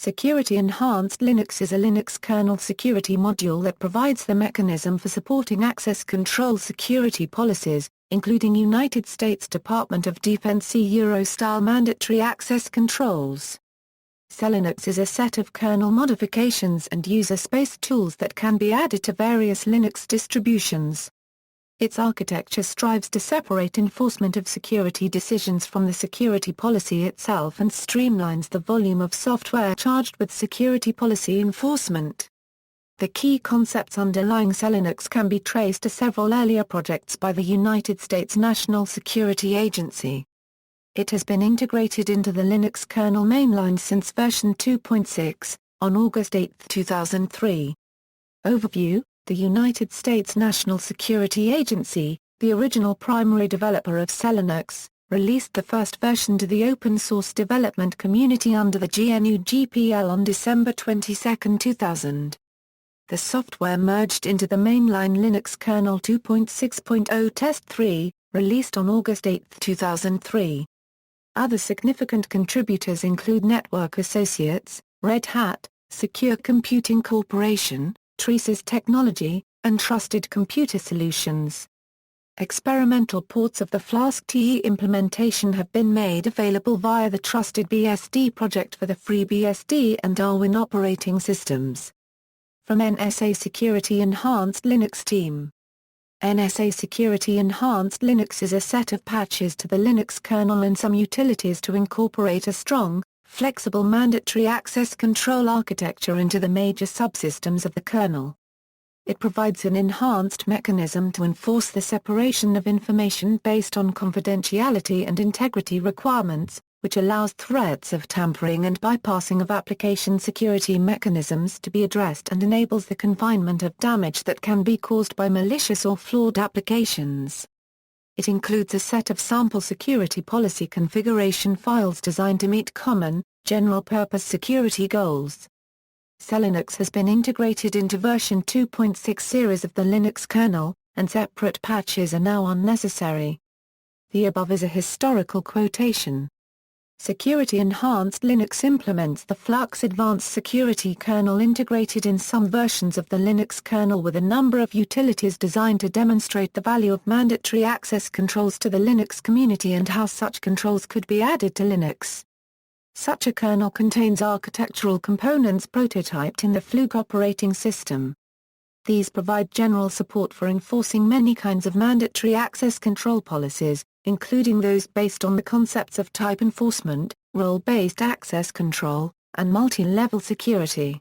Security Enhanced Linux is a Linux kernel security module that provides the mechanism for supporting access control security policies, including United States Department of Defense Euro-style mandatory access controls. SELinux is a set of kernel modifications and user space tools that can be added to various Linux distributions. Its architecture strives to separate enforcement of security decisions from the security policy itself and streamlines the volume of software charged with security policy enforcement. The key concepts underlying SELinux can be traced to several earlier projects by the United States National Security Agency. It has been integrated into the Linux kernel mainline since version 2.6, on August 8, 2003. Overview: The United States National Security Agency, the original primary developer of SELinux, released the first version to the open-source development community under the GNU GPL on December 22, 2000. The software merged into the mainline Linux kernel 2.6.0 Test 3, released on August 8, 2003. Other significant contributors include Network Associates, Red Hat, Secure Computing Corporation, Traces Technology, and Trusted Computer Solutions. Experimental ports of the Flask TE implementation have been made available via the Trusted BSD project for the FreeBSD and Darwin operating systems. From NSA Security Enhanced Linux Team. NSA Security Enhanced Linux is a set of patches to the Linux kernel and some utilities to incorporate a strong, flexible mandatory access control architecture into the major subsystems of the kernel. It provides an enhanced mechanism to enforce the separation of information based on confidentiality and integrity requirements, which allows threats of tampering and bypassing of application security mechanisms to be addressed and enables the confinement of damage that can be caused by malicious or flawed applications. It includes a set of sample security policy configuration files designed to meet common, general-purpose security goals. SELinux has been integrated into version 2.6 series of the Linux kernel, and separate patches are now unnecessary. The above is a historical quotation. Security Enhanced Linux implements the Flux Advanced Security kernel integrated in some versions of the Linux kernel with a number of utilities designed to demonstrate the value of mandatory access controls to the Linux community and how such controls could be added to Linux. Such a kernel contains architectural components prototyped in the Fluke operating system. These provide general support for enforcing many kinds of mandatory access control policies, including those based on the concepts of type enforcement, role-based access control, and multi-level security.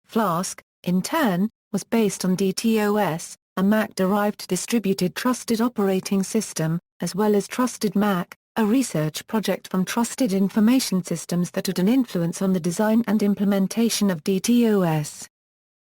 Flask, in turn, was based on DTOS, a Mac-derived distributed trusted operating system, as well as Trusted Mac, a research project from Trusted Information Systems that had an influence on the design and implementation of DTOS.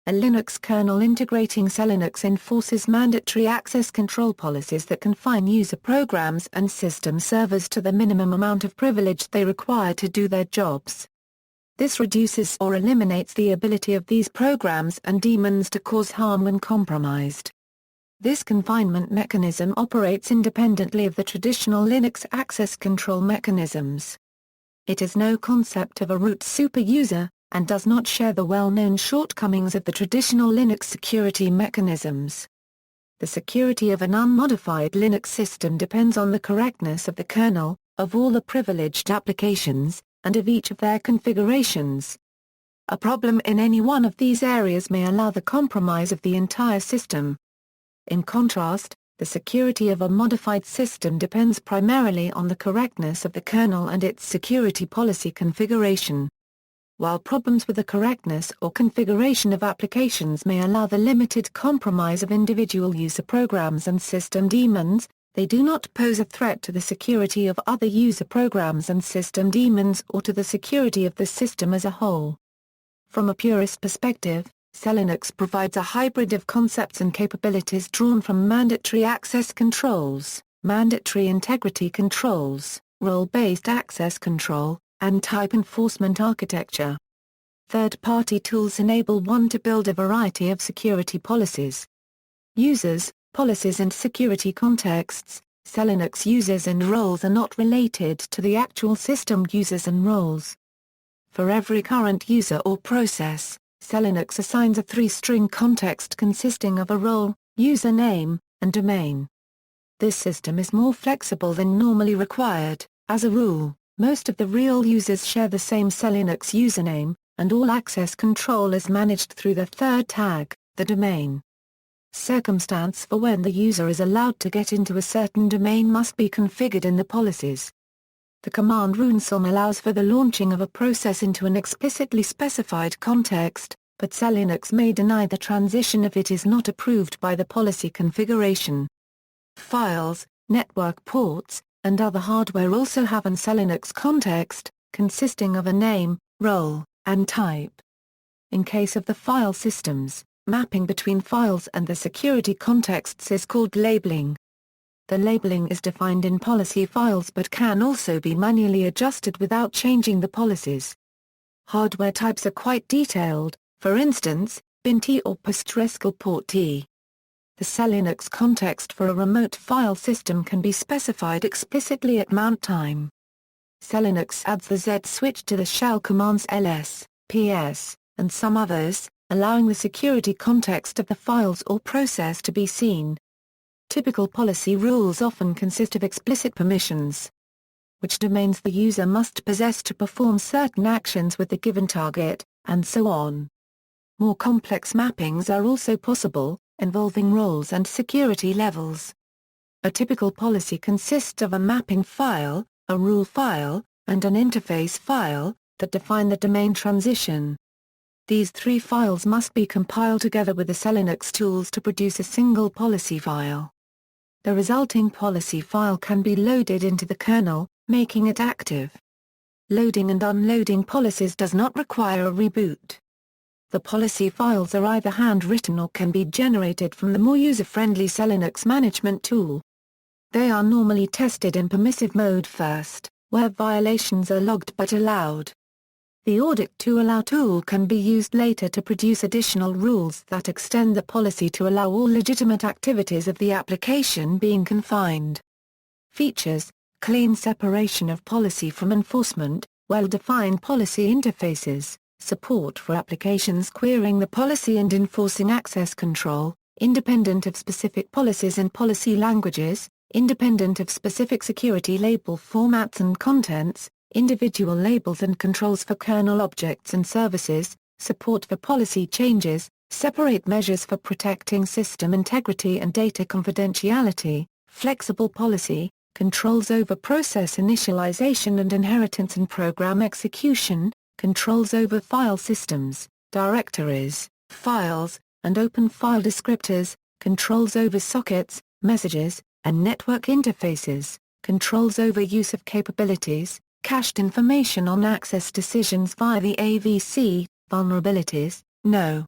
A Linux kernel integrating SELinux enforces mandatory access control policies that confine user programs and system servers to the minimum amount of privilege they require to do their jobs. This reduces or eliminates the ability of these programs and daemons to cause harm when compromised. This confinement mechanism operates independently of the traditional Linux access control mechanisms. It has no concept of a root superuser, and does not share the well-known shortcomings of the traditional Linux security mechanisms. The security of an unmodified Linux system depends on the correctness of the kernel, of all the privileged applications, and of each of their configurations. A problem in any one of these areas may allow the compromise of the entire system. In contrast, the security of a modified system depends primarily on the correctness of the kernel and its security policy configuration. While problems with the correctness or configuration of applications may allow the limited compromise of individual user programs and system daemons, they do not pose a threat to the security of other user programs and system daemons or to the security of the system as a whole. From a purist perspective, SELinux provides a hybrid of concepts and capabilities drawn from mandatory access controls, mandatory integrity controls, role-based access control, and type enforcement architecture. Third-party tools enable one to build a variety of security policies. Users, policies and security contexts. SELinux users and roles are not related to the actual system users and roles. For every current user or process, SELinux assigns a 3-string context consisting of a role, username, and domain. This system is more flexible than normally required. As a rule, most of the real users share the same SELinux username, and all access control is managed through the third tag, the domain. Circumstance for when the user is allowed to get into a certain domain must be configured in the policies. The command runsum allows for the launching of a process into an explicitly specified context, but SELinux may deny the transition if it is not approved by the policy configuration. Files, network ports, and other hardware also have an SELinux context, consisting of a name, role, and type. In case of the file systems, mapping between files and the security contexts is called labeling. The labeling is defined in policy files but can also be manually adjusted without changing the policies. Hardware types are quite detailed, for instance, bin_t or ** port T. The SELinux context for a remote file system can be specified explicitly at mount time. SELinux adds the Z switch to the shell commands ls, ps, and some others, allowing the security context of the files or process to be seen. Typical policy rules often consist of explicit permissions. Which domains the user must possess to perform certain actions with the given target, and so on. More complex mappings are also possible, involving roles and security levels. A typical policy consists of a mapping file, a rule file, and an interface file, that define the domain transition. These 3 files must be compiled together with the SELinux tools to produce a single policy file. The resulting policy file can be loaded into the kernel, making it active. Loading and unloading policies does not require a reboot. The policy files are either handwritten or can be generated from the more user-friendly SELinux management tool. They are normally tested in permissive mode first, where violations are logged but allowed. The audit to allow tool can be used later to produce additional rules that extend the policy to allow all legitimate activities of the application being confined. Features: clean separation of policy from enforcement, well-defined policy interfaces, support for applications querying the policy and enforcing access control, independent of specific policies and policy languages, independent of specific security label formats and contents, individual labels and controls for kernel objects and services, support for policy changes, separate measures for protecting system integrity and data confidentiality, flexible policy, controls over process initialization and inheritance and program execution, controls over file systems, directories, files, and open file descriptors, controls over sockets, messages, and network interfaces, controls over use of capabilities, cached information on access decisions via the AVC, vulnerabilities, no.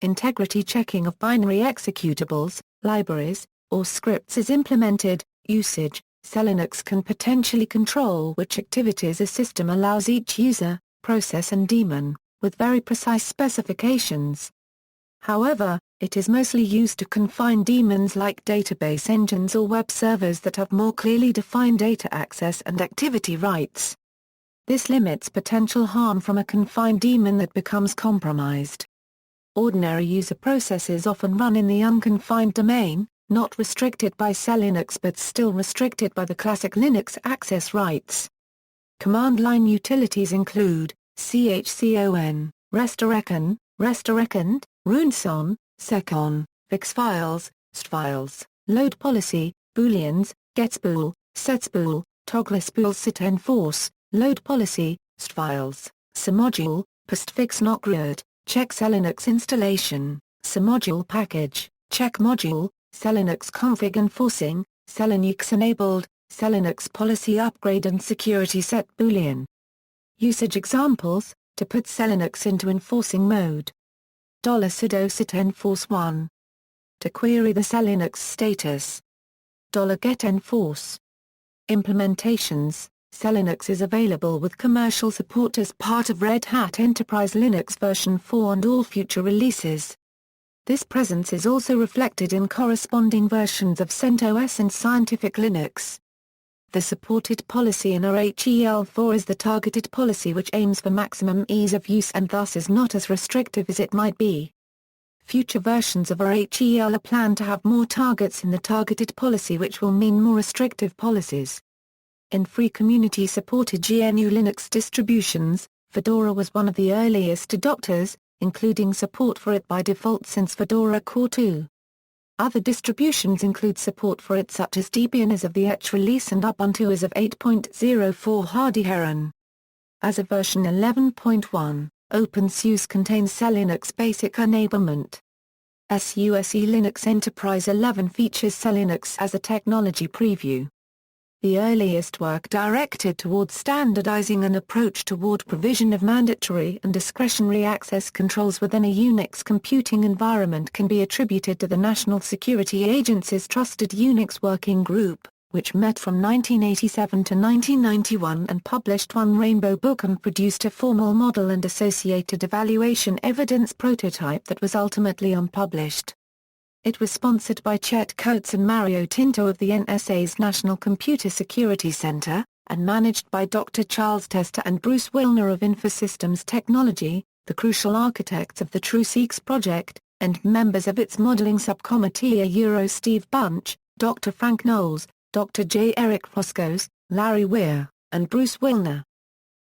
Integrity checking of binary executables, libraries, or scripts is implemented. Usage: SELinux can potentially control which activities a system allows each user, process and daemon, with very precise specifications. However, it is mostly used to confine daemons like database engines or web servers that have more clearly defined data access and activity rights. This limits potential harm from a confined daemon that becomes compromised. Ordinary user processes often run in the unconfined domain, not restricted by SELinux but still restricted by the classic Linux access rights. Command line utilities include chcon, restarecon, restarecond, runsum, secon, fixfiles, stfiles, load policy, booleans, getspool, setspool, togglerspool sitenforce, load policy, stfiles, smodule, postfix check SELinux installation, smodule package, check module, SELinux config enforcing, SELinux enabled, SELinux policy upgrade and security set boolean. Usage examples: to put SELinux into enforcing mode. $sudo sit enforce 1. To query the SELinux status. $get enforce. Implementations: SELinux is available with commercial support as part of Red Hat Enterprise Linux version 4 and all future releases. This presence is also reflected in corresponding versions of CentOS and Scientific Linux. The supported policy in RHEL4 is the targeted policy which aims for maximum ease of use and thus is not as restrictive as it might be. Future versions of RHEL are planned to have more targets in the targeted policy, which will mean more restrictive policies. In free community-supported GNU Linux distributions, Fedora was one of the earliest adopters, including support for it by default since Fedora Core 2. Other distributions include support for it such as Debian as of the Etch release and Ubuntu as of 8.04 Hardy Heron. As of version 11.1, OpenSUSE contains SELinux basic enablement. SELinux Enterprise 11 features SELinux as a technology preview. The earliest work directed towards standardizing an approach toward provision of mandatory and discretionary access controls within a Unix computing environment can be attributed to the National Security Agency's Trusted Unix Working Group, which met from 1987 to 1991 and published one Rainbow Book and produced a formal model and associated evaluation evidence prototype that was ultimately unpublished. It was sponsored by Chet Coates and Mario Tinto of the NSA's National Computer Security Center, and managed by Dr. Charles Tester and Bruce Wilner of Infosystems Technology, the crucial architects of the TrueSeekS project, and members of its modeling subcommittee Steve Bunch, Dr. Frank Knowles, Dr. J. Eric Roscoe, Larry Weir, and Bruce Wilner.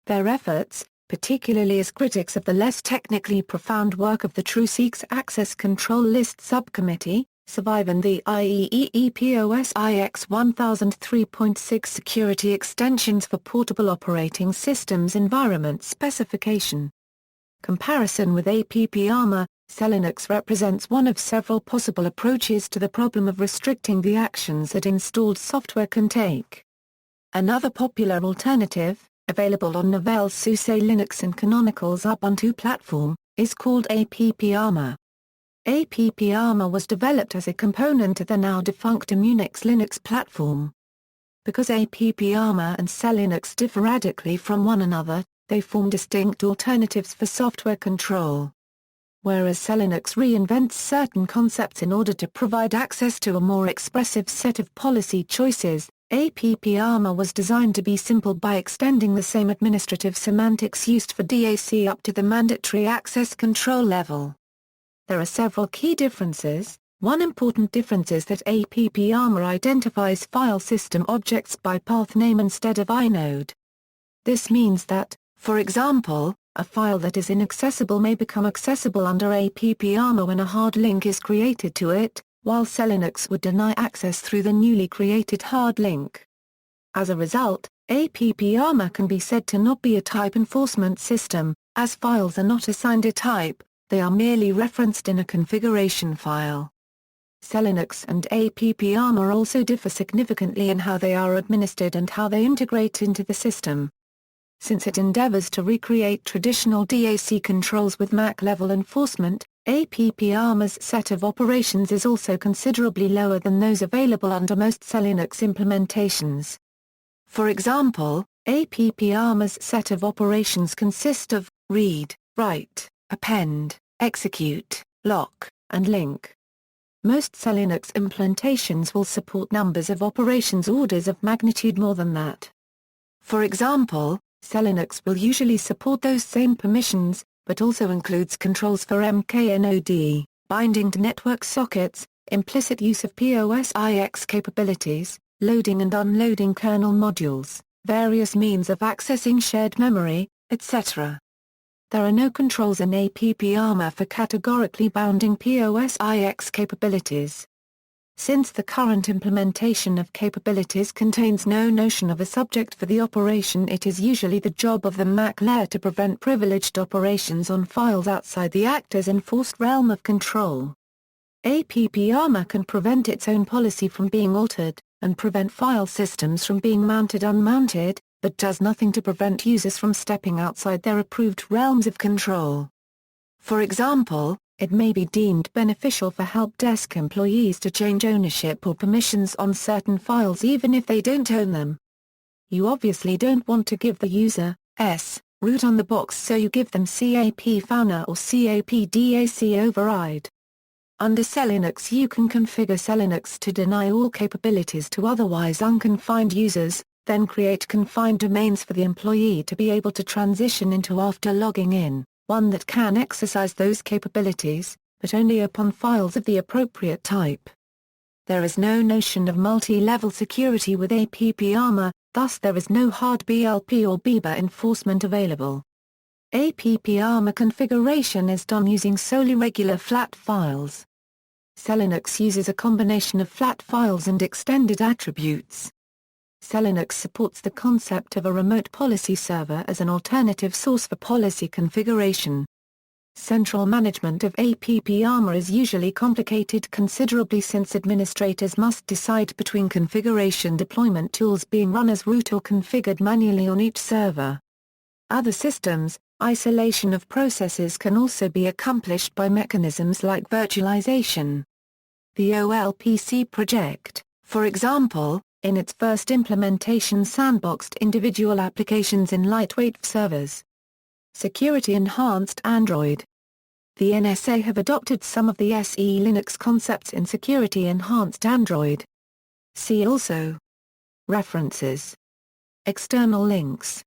Their efforts, particularly as critics of the less technically profound work of the TrueSeekS Access Control List Subcommittee, survive in the IEEE POSIX 1003.6 Security Extensions for Portable Operating Systems Environment Specification. Comparison with AppArmor, SELinux represents one of several possible approaches to the problem of restricting the actions that installed software can take. Another popular alternative, available on Novell SUSE Linux and Canonical's Ubuntu platform, is called AppArmor. AppArmor was developed as a component of the now-defunct Immunix Linux platform. Because AppArmor and SELinux differ radically from one another, they form distinct alternatives for software control. Whereas SELinux reinvents certain concepts in order to provide access to a more expressive set of policy choices, AppArmor was designed to be simple by extending the same administrative semantics used for DAC up to the mandatory access control level. There are several key differences. One important difference is that AppArmor identifies file system objects by path name instead of inode. This means that, for example, a file that is inaccessible may become accessible under AppArmor when a hard link is created to it, while SELinux would deny access through the newly created hard link. As a result, AppArmor can be said to not be a type enforcement system, as files are not assigned a type, they are merely referenced in a configuration file. SELinux and AppArmor also differ significantly in how they are administered and how they integrate into the system. Since it endeavors to recreate traditional DAC controls with Mac-level enforcement, AppArmor's set of operations is also considerably lower than those available under most SELinux implementations. For example, AppArmor's set of operations consist of read, write, append, execute, lock, and link. Most SELinux implementations will support numbers of operations orders of magnitude more than that. For example, SELinux will usually support those same permissions, but also includes controls for mknod, binding to network sockets, implicit use of POSIX capabilities, loading and unloading kernel modules, various means of accessing shared memory, etc. There are no controls in AppArmor for categorically bounding POSIX capabilities. Since the current implementation of capabilities contains no notion of a subject for the operation, it is usually the job of the Mac layer to prevent privileged operations on files outside the actor's enforced realm of control. AppArmor can prevent its own policy from being altered, and prevent file systems from being mounted unmounted, but does nothing to prevent users from stepping outside their approved realms of control. For example, it may be deemed beneficial for help desk employees to change ownership or permissions on certain files even if they don't own them. You obviously don't want to give the user root on the box, so you give them CAP-FANA or CAP-DAC override. Under SELinux you can configure SELinux to deny all capabilities to otherwise unconfined users, Then create confined domains for the employee to be able to transition into after logging in, one that can exercise those capabilities, but only upon files of the appropriate type. There is no notion of multi-level security with AppArmor, thus there is no hard BLP or BIBA enforcement available. AppArmor configuration is done using solely regular flat files. SELinux uses a combination of flat files and extended attributes. SELinux supports the concept of a remote policy server as an alternative source for policy configuration. Central management of AppArmor is usually complicated considerably since administrators must decide between configuration deployment tools being run as root or configured manually on each server. Other systems, isolation of processes can also be accomplished by mechanisms like virtualization. The OLPC project, for example, in its first implementation sandboxed individual applications in lightweight servers. Security-enhanced Android. The NSA have adopted some of the SELinux concepts in security-enhanced Android. See also. References. External links.